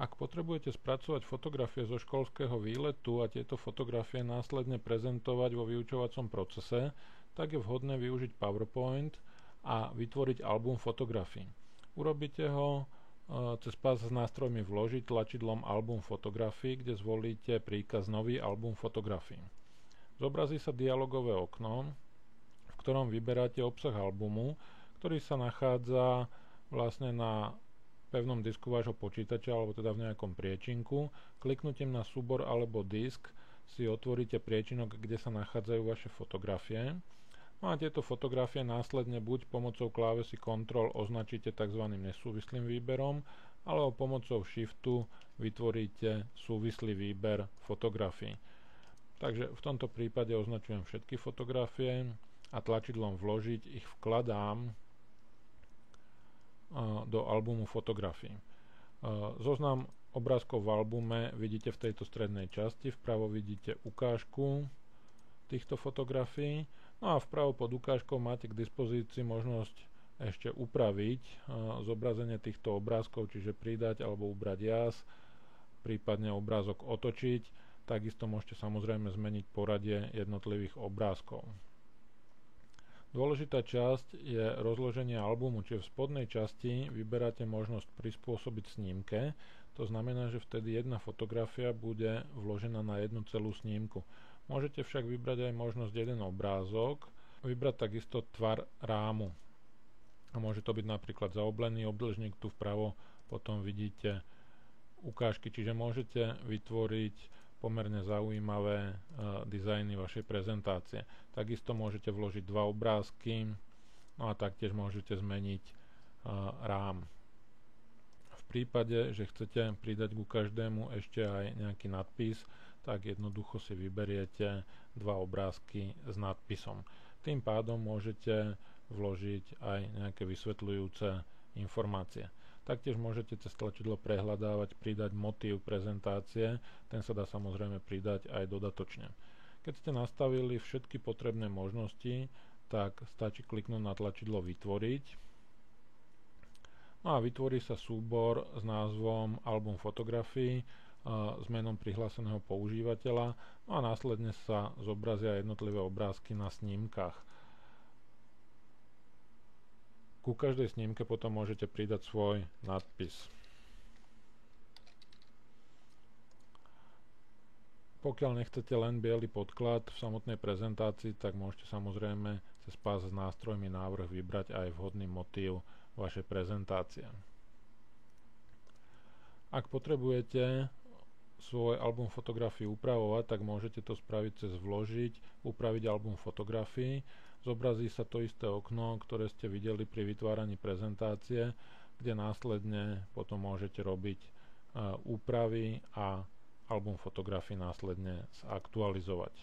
Ak potrebujete spracovať fotografie zo školského výletu a tieto fotografie následne prezentovať vo vyučovacom procese, tak je vhodné využiť PowerPoint a vytvoriť album fotografií. Urobíte ho cez pás s nástrojmi Vložiť tlačidlom Album fotografií, kde zvolíte príkaz Nový album fotografií. Zobrazí sa dialogové okno, v ktorom vyberáte obsah albumu, ktorý sa nachádza vlastne na pevnom disku vášho počítača alebo teda v nejakom priečinku. Kliknutím na súbor alebo disk si otvoríte priečinok, kde sa nachádzajú vaše fotografie. No a tieto fotografie následne buď pomocou klávesy Ctrl označíte tzv. Nesúvislým výberom, alebo pomocou Shiftu vytvoríte súvislý výber fotografií. Takže v tomto prípade označujem všetky fotografie a tlačidlom Vložiť ich vkladám do albumu fotografií. Zoznam obrázkov v albume vidíte v tejto strednej časti, vpravo vidíte ukážku týchto fotografií, no a vpravo pod ukážkou máte k dispozícii možnosť ešte upraviť zobrazenie týchto obrázkov, čiže pridať alebo ubrať jas, prípadne obrázok otočiť, takisto môžete samozrejme zmeniť poradie jednotlivých obrázkov. Dôležitá časť je rozloženie albumu, čiže v spodnej časti vyberáte možnosť prispôsobiť snímke, to znamená, že vtedy jedna fotografia bude vložená na jednu celú snímku. Môžete však vybrať aj možnosť jeden obrázok, vybrať takisto tvar rámu. A môže to byť napríklad zaoblený obdĺžnik, tu vpravo potom vidíte ukážky, čiže môžete vytvoriť pomerne zaujímavé dizajny vašej prezentácie. Takisto môžete vložiť dva obrázky, no a taktiež môžete zmeniť rám. V prípade, že chcete pridať ku každému ešte aj nejaký nadpis, tak jednoducho si vyberiete dva obrázky s nadpisom. Tým pádom môžete vložiť aj nejaké vysvetľujúce informácie. Taktiež môžete cez tlačidlo prehľadávať, pridať motív prezentácie, ten sa dá samozrejme pridať aj dodatočne. Keď ste nastavili všetky potrebné možnosti, tak stačí kliknúť na tlačidlo Vytvoriť. No a vytvorí sa súbor s názvom Album fotografií s menom prihláseného používateľa, no a následne sa zobrazia jednotlivé obrázky na snímkach. Ku každej snímke potom môžete pridať svoj nadpis. Pokiaľ nechcete len biely podklad v samotnej prezentácii, tak môžete samozrejme cez pás s nástrojmi návrh vybrať aj vhodný motív vašej prezentácie. Ak potrebujete svoj album fotografií upravovať, tak môžete to spraviť cez Vložiť, Upraviť album fotografií. Zobrazí sa to isté okno, ktoré ste videli pri vytváraní prezentácie, kde následne potom môžete robiť úpravy a album fotografií následne zaktualizovať.